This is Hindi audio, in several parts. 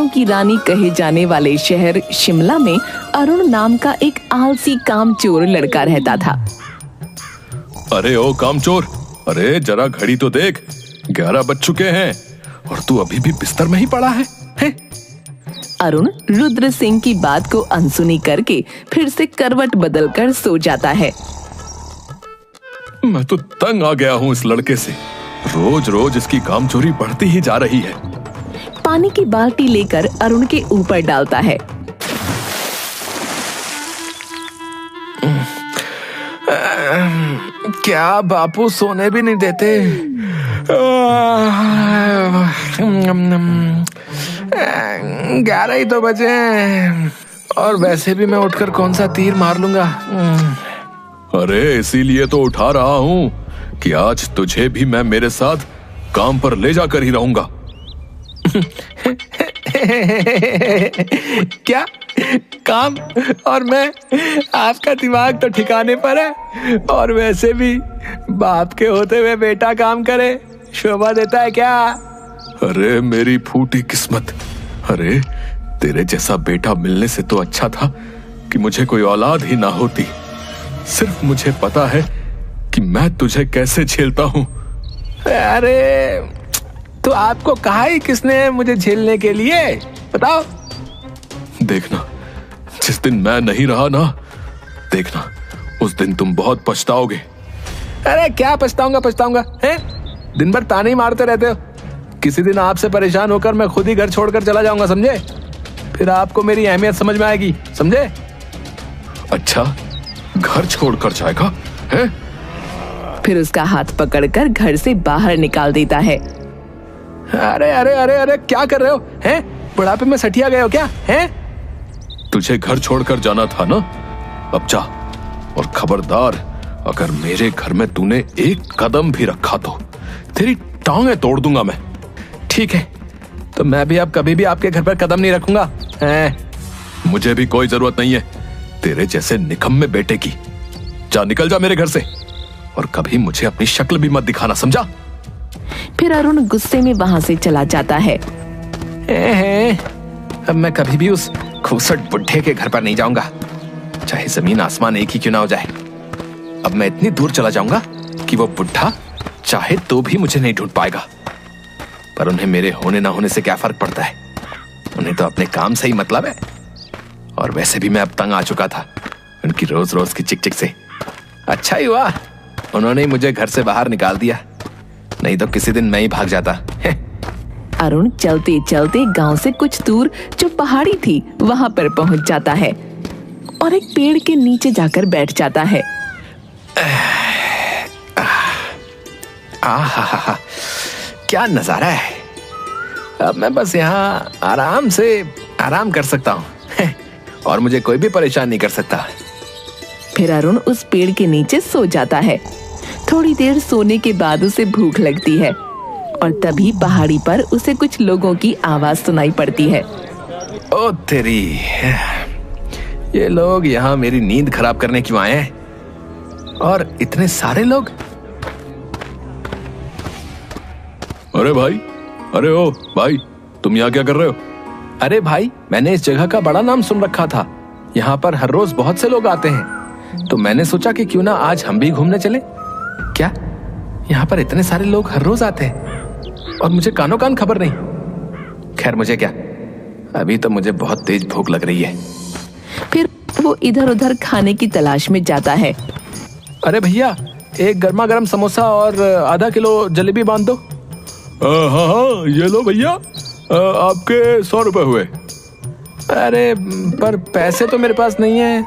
की रानी कहे जाने वाले शहर शिमला में अरुण नाम का एक आलसी कामचोर लड़का रहता था। अरे ओ कामचोर, अरे जरा घड़ी तो देख, 11 बज चुके हैं और तू अभी भी बिस्तर में ही पड़ा है? अरुण रुद्र सिंह की बात को अनसुनी करके फिर से करवट बदलकर सो जाता है। मैं तो तंग आ गया हूँ इस लड़के से, रोज रोज इसकी कामचोरी बढ़ती ही जा रही है। पानी की बाल्टी लेकर अरुण के ऊपर डालता है। क्या बापू सोने भी नहीं देते? 11 ही तो बजे हैं और वैसे भी मैं उठकर कौन सा तीर मार लूंगा। अरे इसीलिए तो उठा रहा हूँ कि आज तुझे भी मैं मेरे साथ काम पर ले जाकर ही रहूंगा। क्या काम? और मैं? आपका दिमाग तो ठिकाने पर है। और वैसे भी बाप के होते हुए बेटा काम करे शोभा देता है क्या? अरे मेरी फूटी किस्मत, अरे तेरे जैसा बेटा मिलने से तो अच्छा था कि मुझे कोई औलाद ही ना होती। सिर्फ मुझे पता है कि मैं तुझे कैसे झेलता हूँ। अरे तो आपको कहा ही किसने मुझे झेलने के लिए? बताओ। देखना, जिस दिन मैं नहीं रहा ना, देखना उस दिन तुम बहुत पछताओगे। अरे क्या पछताऊंगा हैं? दिन भर ताने ही मारते रहते हो। किसी दिन आपसे परेशान होकर मैं खुद ही घर छोड़कर चला जाऊंगा, समझे? फिर आपको मेरी अहमियत समझ में आएगी, समझे? अच्छा, घर छोड़कर जाएगा है? फिर उसका हाथ पकड़कर घर से बाहर निकाल देता है। अरे अरे अरे अरे क्या कर रहे हो? हैं? बुढ़ापे में सठिया गए हो क्या? हैं? तुझे घर छोड़कर जाना था ना, अब जा। और खबरदार, अगर मेरे घर में तूने एक कदम भी रखा तो तेरी टांगें तोड़ दूंगा मैं। ठीक है, तो मैं भी अब कभी भी आपके घर पर कदम नहीं रखूंगा। मुझे भी कोई जरूरत नहीं है तेरे जैसे निकम्मे बेटे की। जा, निकल जा मेरे घर से, और कभी मुझे अपनी शक्ल भी मत दिखाना, समझा? फिर अरुण गुस्से में वहां से चला जाता है। अब मैं कभी भी उस खूबसूरत बुढ़े के घर पर नहीं जाऊंगा, चाहे जमीन आसमान एक ही क्यों ना हो जाए। अब मैं इतनी दूर चला जाऊंगा कि वो बुढ़ा चाहे तो भी मुझे नहीं ढूंढ पाएगा। पर उन्हें मेरे होने ना होने से क्या फर्क पड़ता है? उन्हें तो अपने काम से ही मतलब है। और वैसे भी मैं अब तंग आ चुका था उनकी रोज रोज की चिक चिक से। अच्छा ही हुआ उन्होंने मुझे घर से बाहर निकाल दिया, नहीं तो किसी दिन मैं ही भाग जाता। अरुण चलते चलते गांव से कुछ दूर जो पहाड़ी थी वहां पर पहुंच जाता है और एक पेड़ के नीचे जाकर बैठ जाता है। आहा, क्या नजारा है। अब मैं बस यहाँ आराम कर सकता हूँ और मुझे कोई भी परेशान नहीं कर सकता। फिर अरुण उस पेड़ के नीचे सो जाता है। थोड़ी देर सोने के बाद उसे भूख लगती है और तभी पहाड़ी पर उसे कुछ लोगों की आवाज सुनाई पड़ती है। ओ तेरी, ये लोग यहाँ मेरी नींद खराब करने क्यों आए हैं? और इतने सारे लोग। अरे भाई, अरे ओ भाई, तुम यहाँ क्या कर रहे हो? अरे भाई, मैंने इस जगह का बड़ा नाम सुन रखा था। यहाँ पर हर रोज बहुत से लोग आते हैं, तो मैंने सोचा कि क्यों ना आज हम भी घूमने चले। क्या यहाँ पर इतने सारे लोग हर रोज आते हैं और मुझे कानों कान खबर नहीं? खैर मुझे क्या, अभी तो मुझे बहुत तेज भूख लग रही है। फिर वो इधर उधर खाने की तलाश में जाता है। अरे भैया, एक गर्मा गर्म समोसा और आधा किलो जलेबी बांध दो। हाँ, ये लो भैया, आपके 100 रुपए हुए। अरे पर पैसे तो मेरे पास नहीं है।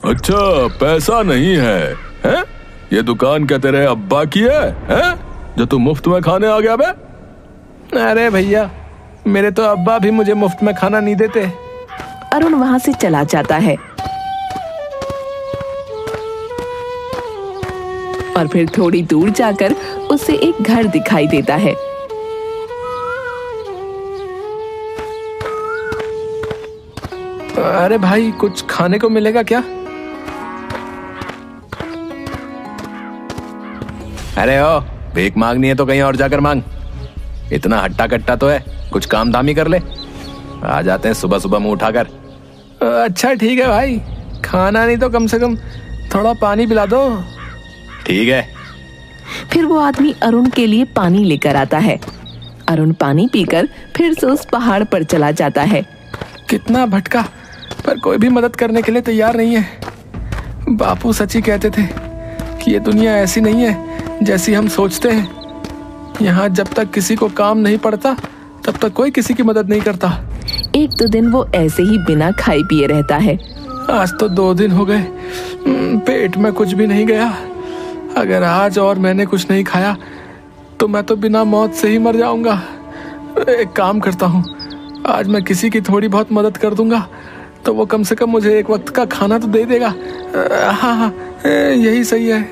अच्छा, पैसा नहीं है, हैं? ये दुकान क्या तेरे अब्बा की है, हैं? जो तू मुफ्त में खाने आ गया बे? अरे भैया, मेरे तो अब्बा भी मुझे मुफ्त में खाना नहीं देते। अरुण वहां से चला जाता है और फिर थोड़ी दूर जाकर उसे एक घर दिखाई देता है। अरे भाई, कुछ खाने को मिलेगा क्या? अरे ओ, भीख मांगनी है तो कहीं और जाकर मांग। इतना हट्टा कट्टा तो है, कुछ काम धाम ही कर ले। आ जाते हैं सुबह सुबह मुंह उठाकर। अच्छा ठीक है भाई, खाना नहीं तो कम से कम थोड़ा पानी पिला दो। ठीक है। फिर वो आदमी अरुण के लिए पानी लेकर आता है। अरुण पानी पीकर फिर से उस पहाड़ पर चला जाता है। कितना भटका, पर कोई भी मदद करने के लिए तैयार नहीं है। बापू सच्ची कहते थे कि ये दुनिया ऐसी नहीं है जैसी हम सोचते हैं। यहाँ जब तक किसी को काम नहीं पड़ता तब तक कोई किसी की मदद नहीं करता। एक दो दिन वो ऐसे ही बिना खाए पिए रहता है। आज तो 2 दिन हो गए, पेट में कुछ भी नहीं गया। अगर आज और मैंने कुछ नहीं खाया तो मैं तो बिना मौत से ही मर जाऊंगा। एक काम करता हूँ, आज मैं किसी की थोड़ी बहुत मदद कर दूंगा तो वो कम से कम मुझे एक वक्त का खाना तो दे देगा। हाँ, यही सही है।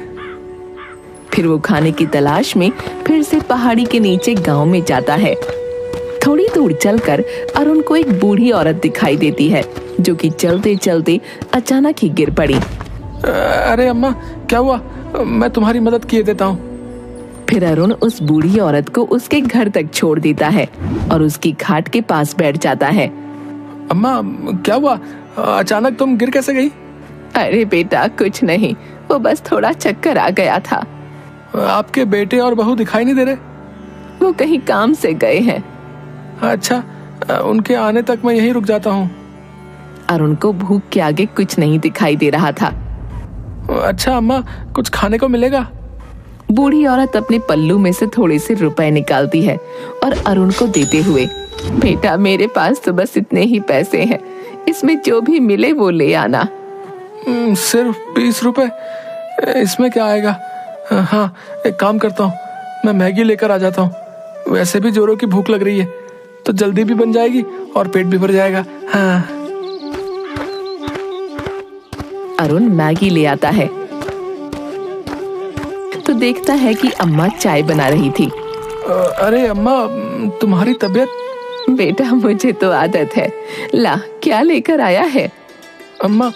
फिर वो खाने की तलाश में फिर से पहाड़ी के नीचे गांव में जाता है। थोड़ी दूर चलकर अरुण को एक बूढ़ी औरत दिखाई देती है जो कि चलते चलते अचानक ही गिर पड़ी। अरे अम्मा, क्या हुआ? मैं तुम्हारी मदद किए देता हूँ। फिर अरुण उस बूढ़ी औरत को उसके घर तक छोड़ देता है और उसकी खाट के पास बैठ जाता है। अम्मा, क्या हुआ? अचानक तुम गिर कैसे गई? अरे बेटा, कुछ नहीं, वो बस थोड़ा चक्कर आ गया था। आपके बेटे और बहू दिखाई नहीं दे रहे? वो कहीं काम से गए हैं। अच्छा, उनके आने तक मैं यहीं रुक जाता हूँ। अरुण को भूख के आगे कुछ नहीं दिखाई दे रहा था। अच्छा अम्मा, कुछ खाने को मिलेगा? बूढ़ी औरत अपने पल्लू में से थोड़े से रुपए निकालती है और अरुण को देते हुए, बेटा मेरे पास तो बस इतने ही पैसे हैं, इसमें जो भी मिले वो ले आना। सिर्फ 20 रुपए? इसमें क्या आएगा? हाँ, एक काम करता हूँ, मैं मैगी लेकर आ जाता हूँ। वैसे भी जोरों की भूख लग रही है तो जल्दी भी बन जाएगी और पेट भी भर जाएगा। हाँ। अरुण मैगी ले आता है तो देखता है कि अम्मा चाय बना रही थी। अरे अम्मा, तुम्हारी तबीयत? बेटा मुझे तो आदत है। ला, क्या लेकर आया है? अम्मा,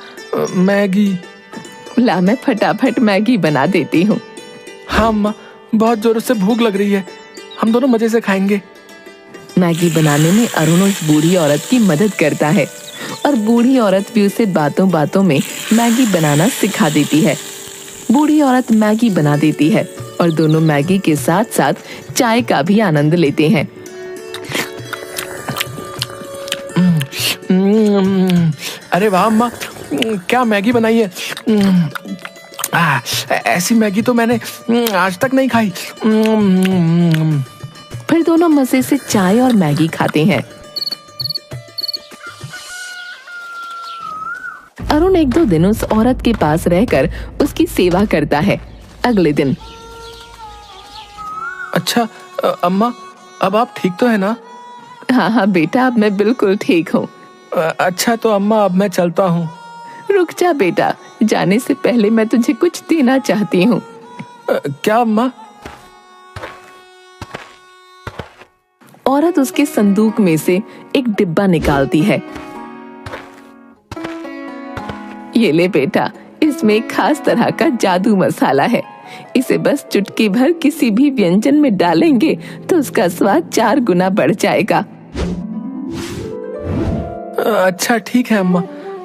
मैगी। ला, मैं फटाफट मैगी बना देती हूँ। हाँ अम्मा, बहुत जोरों से भूख लग रही है, हम दोनों मजे से खाएंगे। मैगी बनाने में अरुण उस बूढ़ी औरत की मदद करता है और बूढ़ी औरत भी उसे बातों बातों में मैगी बनाना सिखा देती है। बूढ़ी औरत मैगी बना देती है और दोनों मैगी के साथ साथ चाय का भी आनंद लेते हैं। अरे वाह अम्मा, क्या मैगी बनाई है। ऐसी मैगी तो मैंने आज तक नहीं खाई। फिर दोनों मजे से चाय और मैगी खाते हैं। अरुण 1-2 दिन उस औरत के पास रहकर उसकी सेवा करता है। अगले दिन, अच्छा अम्मा, अब आप ठीक तो है ना? हाँ बेटा, अब मैं बिल्कुल ठीक हूँ। अच्छा तो अम्मा, अब मैं चलता हूँ। रुक जा बेटा, जाने से पहले मैं तुझे कुछ देना चाहती हूँ। क्या अम्मा? औरत उसके संदूक में से एक डिब्बा निकालती है। ये ले बेटा, इसमें एक खास तरह का जादू मसाला है। इसे बस चुटकी भर किसी भी व्यंजन में डालेंगे तो उसका स्वाद 4 गुना बढ़ जाएगा। अच्छा ठीक है अम्मा,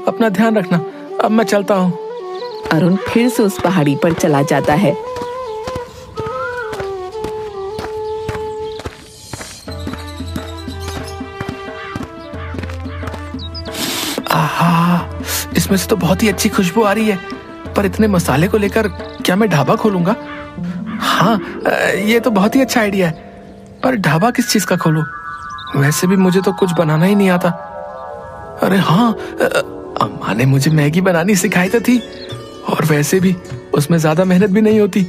अपना ध्यान रखना, अब मैं चलता हूँ। अरुण फिर से उस पहाड़ी पर चला जाता है। आहा, इसमें से तो बहुत ही अच्छी खुशबू आ रही है, पर इतने मसाले को लेकर क्या मैं ढाबा खोलूंगा? हाँ, ये तो बहुत ही अच्छा आइडिया है, पर ढाबा किस चीज का खोलूं? वैसे भी मुझे तो कुछ बनाना ही नहीं आता। अरे हाँ, अम्मा ने मुझे मैगी बनानी सिखाई तो थी, और वैसे भी उसमें ज्यादा मेहनत भी नहीं होती,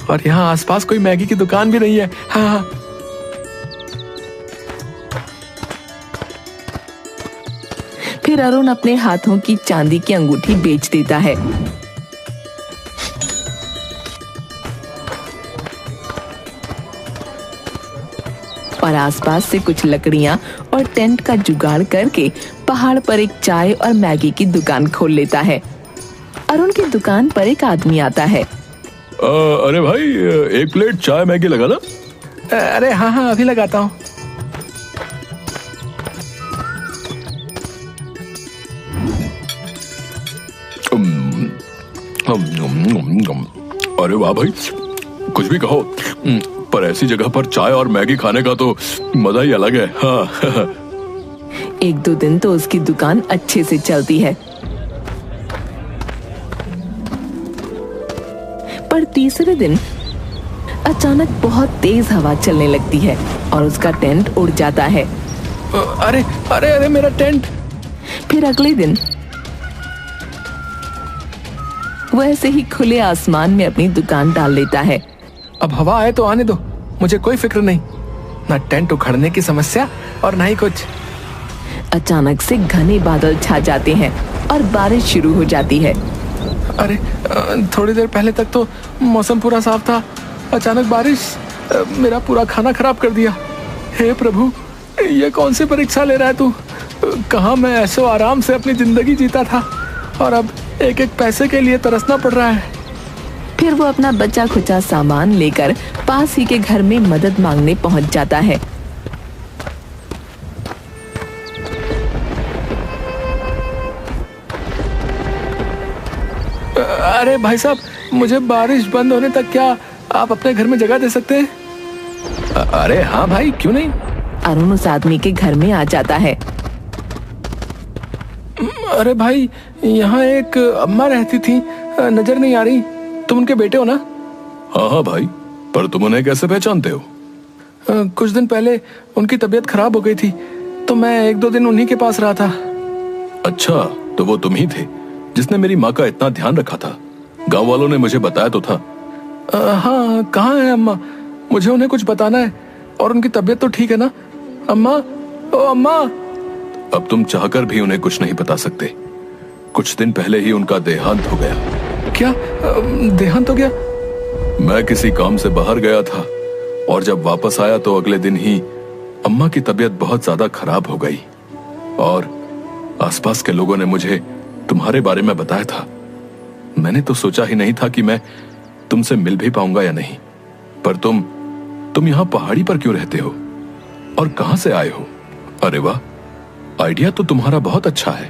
और यहाँ आसपास कोई मैगी की दुकान भी नहीं है। हाँ। फिर अरुण अपने हाथों की चांदी की अंगूठी बेच देता है। और आसपास से कुछ लकड़ियां और टेंट का जुगाड़ करके पहाड़ पर एक चाय और मैगी की दुकान खोल लेता है। अरुण की दुकान पर एक आदमी आता है। अरे भाई, 1 प्लेट चाय मैगी लगा ना? अरे हाँ, अभी लगाता हूँ। अरे वाह भाई, कुछ भी कहो, पर ऐसी जगह पर चाय और मैगी खाने का तो मजा ही अलग है। हाँ। एक दो दिन तो उसकी दुकान अच्छे से चलती है, पर तीसरे दिन अचानक बहुत तेज हवा चलने लगती है और उसका टेंट उड़ जाता है। अरे अरे अरे मेरा टेंट। फिर अगले दिन वो ऐसे ही खुले आसमान में अपनी दुकान डाल लेता है। अब हवा आए तो आने दो, मुझे कोई फिक्र नहीं, ना टेंट उखड़ने की समस्या और ना ही कुछ। अचानक से घने बादल छा जाते हैं और बारिश शुरू हो जाती है। अरे थोड़ी देर पहले तक तो मौसम पूरा साफ था, अचानक बारिश मेरा पूरा खाना खराब कर दिया। हे प्रभु, ये कौन सी परीक्षा ले रहा है तू? कहाँ मैं ऐशो आराम से अपनी जिंदगी जीता था और अब एक एक पैसे के लिए तरसना पड़ रहा है। फिर वो अपना बचा खुचा सामान लेकर पास ही के घर में मदद मांगने पहुंच जाता है। अरे भाई साहब, मुझे बारिश बंद होने तक क्या आप अपने घर में जगह दे सकते हैं? अरे हाँ भाई, क्यों नहीं। अरुण उस आदमी के घर में आ जाता है। अरे भाई, यहाँ एक अम्मा रहती थी, नजर नहीं आ रही, तुम उनके बेटे हो ना? हाँ हाँ भाई, पर तुम उन्हें कैसे पहचानते हो? कुछ दिन पहले उनकी तबीयत खराब हो गई थी, तो मैं एक दो दिन उन्हीं के पास रहा था। अच्छा, तो वो तुम ही थे जिसने मेरी माँ का इतना ध्यान रखा था। गांव वालों ने मुझे बताया तो था। हाँ, कहाँ है अम्मा? मुझे उन्हें कुछ बताना है। और उनकी तबीयत तो ठीक है ना? अम्मा, ओ अम्मा। अब तुम चाहकर भी उन्हें कुछ नहीं बता सकते। कुछ दिन पहले ही उनका देहांत हो गया। क्या देहांत हो गया? मैं किसी काम से बाहर गया था और जब वापस आया तो अगले दिन ही अम्मा की तबीयत बहुत ज्यादा खराब हो गई और आसपास के लोगों ने मुझे तुम्हारे बारे में बताया था। मैंने तो सोचा ही नहीं था कि मैं तुमसे मिल भी पाऊंगा या नहीं, पर तुम यहाँ पहाड़ी पर क्यों रहते हो और कहां से आए हो? अरे वाह, आइडिया तो तुम्हारा बहुत अच्छा है।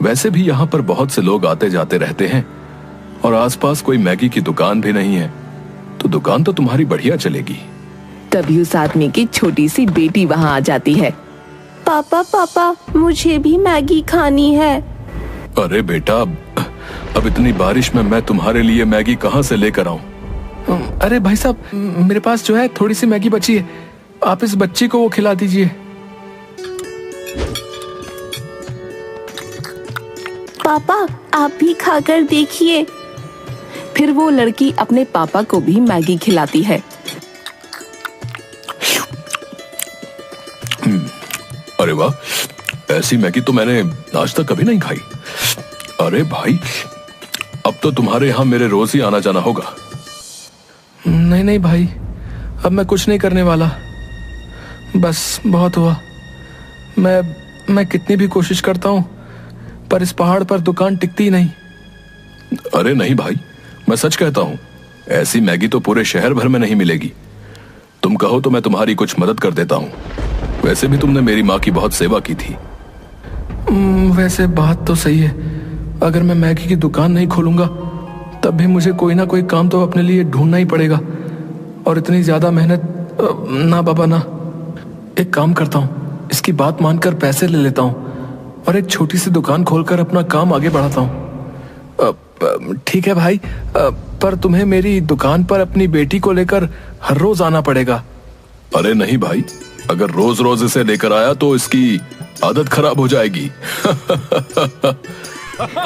वैसे भी यहाँ पर बहुत से लोग आते जाते रहते हैं और आसपास कोई मैगी की दुकान भी नहीं है, तो दुकान तो तुम्हारी बढ़िया चलेगी। तभी उस आदमी की छोटी सी बेटी वहाँ आ जाती है। पापा पापा, मुझे भी मैगी खानी है। अरे बेटा, अब इतनी बारिश में मैं तुम्हारे लिए मैगी कहाँ से लेकर आऊं? अरे भाई साहब, मेरे पास जो है थोड़ी सी मैगी बची है, आप इस बच्ची को वो खिला दीजिए। पापा, आप भी खाकर देखिए। फिर वो लड़की अपने पापा को भी मैगी खिलाती है। अरे वाह, ऐसी मैगी तो मैंने आज तक कभी नहीं खाई। अरे भाई, अब तो तुम्हारे यहाँ मेरे रोज ही आना जाना होगा। नहीं नहीं भाई, अब मैं कुछ नहीं करने वाला, बस बहुत हुआ। मैं कितनी भी कोशिश करता हूँ, पर इस पहाड़ पर दुकान टिकती ही नहीं। अरे नहीं भाई, मैं सच कहता हूँ, ऐसी मैगी तो पूरे शहर भर में नहीं मिलेगी। तुम कहो तो मैं तुम्हारी कुछ मदद कर देता हूँ। वैसे भी तुमने मेरी माँ की बहुत सेवा की थी। वैसे बात तो सही है, अगर मैं मैगी की दुकान नहीं खोलूंगा तब भी मुझे कोई ना कोई काम तो अपने लिए ढूंढना ही पड़ेगा, और इतनी ज्यादा मेहनत ना बाबा ना। एक काम करता हूँ, इसकी बात मानकर पैसे ले लेता हूँ और एक छोटी सी दुकान खोलकर अपना काम आगे बढ़ाता हूँ। ठीक है भाई, पर तुम्हें मेरी दुकान पर अपनी बेटी को लेकर हर रोज आना पड़ेगा। अरे नहीं भाई, अगर रोज रोज इसे लेकर आया तो इसकी आदत खराब हो जाएगी।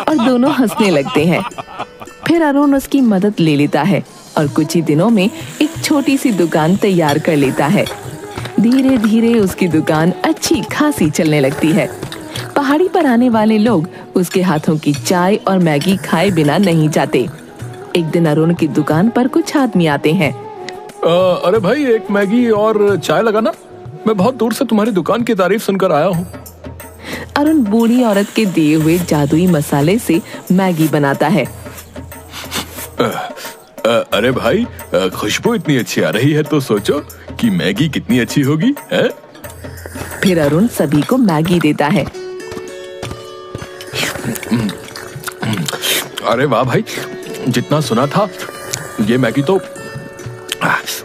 और दोनों हंसने लगते हैं। फिर अरुण उसकी मदद ले लेता है और कुछ ही दिनों में एक छोटी सी दुकान तैयार कर लेता है। धीरे धीरे उसकी दुकान अच्छी खासी चलने लगती है। पहाड़ी पर आने वाले लोग उसके हाथों की चाय और मैगी खाए बिना नहीं जाते। एक दिन अरुण की दुकान पर कुछ आदमी आते हैं। अरे भाई, एक मैगी और चाय लगाना। मैं बहुत दूर से तुम्हारी दुकान की तारीफ सुनकर आया हूँ। अरुण बूढ़ी औरत के दिए हुए जादुई मसाले से मैगी बनाता है। अरे भाई, खुशबू इतनी अच्छी आ रही है तो सोचो कि मैगी कितनी अच्छी होगी, है? फिर अरुण सभी को मैगी देता है। अरे वाह भाई, जितना सुना था ये मैगी तो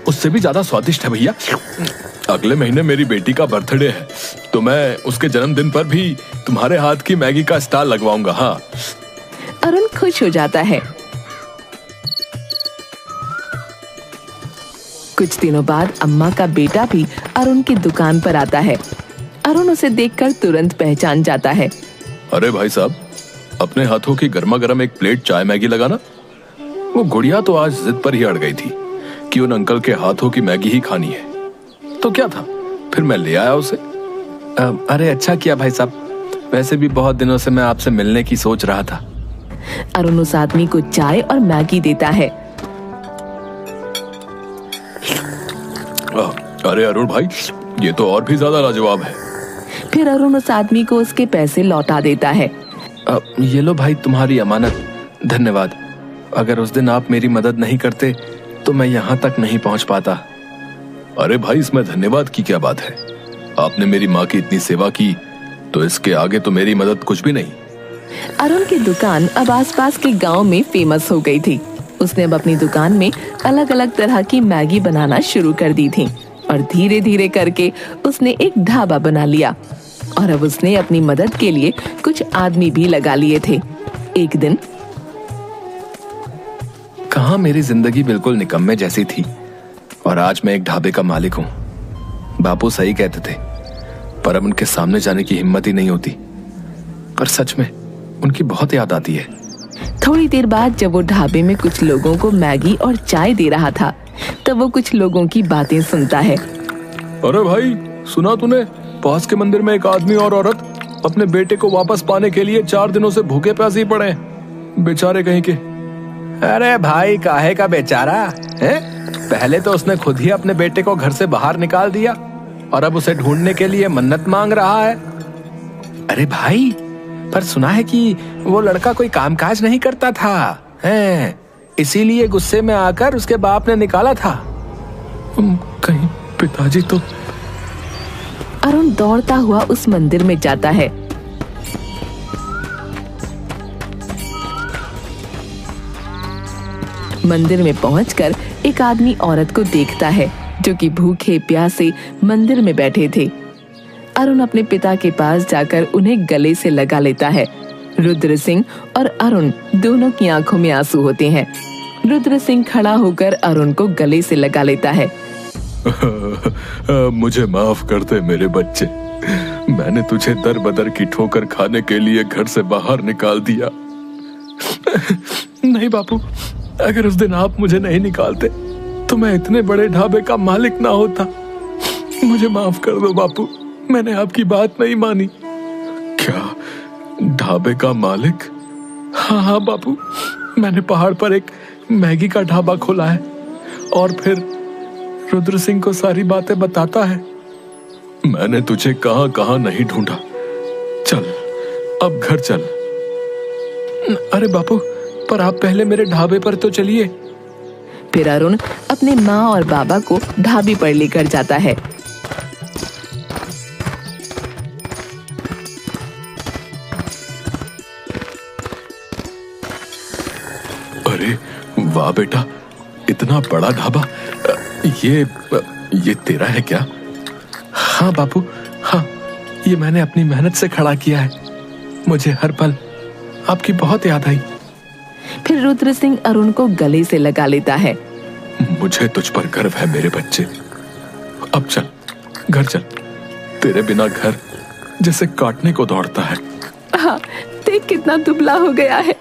उससे भी ज्यादा स्वादिष्ट है भैया। अगले महीने मेरी बेटी का बर्थडे है, तो मैं उसके जन्मदिन पर भी तुम्हारे हाथ की मैगी का स्टॉल लगवाऊंगा। हाँ। अरुण खुश हो जाता है। कुछ दिनों बाद अम्मा का बेटा भी अरुण की दुकान पर आता है। अरुण उसे देखकर तुरंत पहचान जाता है। अरे भाई साहब, अपने हाथों की गर्मा गर्म एक प्लेट चाय मैगी लगाना। वो गुड़िया तो आज जिद पर ही अड़ गई थी कि उन अंकल के हाथों की मैगी ही खानी है, तो क्या था, फिर मैं ले आया उसे। अरे अच्छा किया भाई साहब, वैसे भी बहुत दिनों से मैं आपसे मिलने की सोच रहा था। अरुण उस आदमी को चाय और मैगी देता है। अरे अरुण भाई, ये तो और भी ज्यादा लाजवाब है। फिर अरुण उस आदमी को उसके पैसे लौटा देता है। ये लो भाई तुम्हारी अमानत, धन्यवाद। अगर उस दिन आप मेरी मदद नहीं करते तो मैं यहाँ तक नहीं पहुँच पाता। अरे भाई, इसमें धन्यवाद की क्या बात है? आपने मेरी माँ की इतनी सेवा की, तो इसके आगे तो मेरी मदद कुछ भी नहीं। अरुण की दुकान अब आसपास के गांव में फेमस हो गई थी। उसने अब अपनी दुकान में अलग अलग तरह की मैगी बनाना शुरू कर दी थी और धीरे धीरे करके उसने एक ढाबा बना लिया। और अब उसने अपनी मदद के लिए कुछ आदमी भी लगा लिए थे। एक दिन कहाँ मेरी जिंदगी बिल्कुल निकम्मे जैसी थी और आज मैं एक ढाबे का मालिक हूँ। बापू सही कहते थे, पर अब उनके सामने जाने की हिम्मत ही नहीं होती। पर सच में उनकी बहुत याद आती है। थोड़ी देर बाद जब वो ढाबे में कुछ लोगों को मैगी और चाय दे रहा था, तब वो कुछ लोगों की बातें सुनता है। अरे भाई, सुना तूने? पास के मंदिर में एक आदमी और औरत अपने बेटे को वापस पाने के लिए 4 दिनों से भूखे प्यासे ही पड़े हैं, बेचारे कहीं के। अरे भाई, काहे का बेचारा है? पहले तो उसने खुद ही अपने बेटे को घर से बाहर निकाल दिया और अब उसे ढूंढने के लिए मन्नत मांग रहा है। अरे भाई, पर सुना है कि वो लड़का कोई कामकाज नहीं करता था, हैं? इसीलिए गुस्से में आकर उसके बाप ने निकाला था। कहीं पिताजी तो। अरुण दौड़ता हुआ उस मंदिर में जाता है। मंदिर में पहुंचकर एक आदमी औरत को देखता है जो कि भूखे प्यासे मंदिर में बैठे थे। अरुण अपने पिता के पास जाकर उन्हें गले से लगा लेता है। रुद्र सिंह और अरुण दोनों की आंखों में आंसू होते हैं। रुद्र सिंह खड़ा होकर अरुण को गले से लगा लेता है। मुझे माफ कर दे मेरे बच्चे, मैंने तुझे दर बदर की ठोकर खाने के लिए घर से बाहर निकाल दिया। नहीं बापू, अगर उस दिन आप मुझे नहीं निकालते तो मैं इतने बड़े ढाबे का मालिक ना होता। मुझे माफ कर दो बापू, मैंने आपकी बात नहीं मानी। क्या ढाबे का मालिक? हाँ बापू, मैंने पहाड़ पर एक मैगी का ढाबा खोला है। और फिर रुद्र सिंह को सारी बातें बताता है। मैंने तुझे कहां कहां नहीं ढूंढा। चल अब घर चल। अरे बापू, पर आप पहले मेरे ढाबे पर तो चलिए। फिर अरुण अपने माँ और बाबा को ढाबे पर लेकर जाता है। अरे वाह बेटा, इतना बड़ा ढाबा, ये तेरा है क्या? हाँ बापू, हाँ, ये मैंने अपनी मेहनत से खड़ा किया है। मुझे हर पल आपकी बहुत याद आई। फिर रुद्र सिंह अरुण को गले से लगा लेता है। मुझे तुझ पर गर्व है मेरे बच्चे। अब चल, घर चल। तेरे बिना घर जैसे काटने को दौड़ता है। हाँ, देख कितना दुबला हो गया है।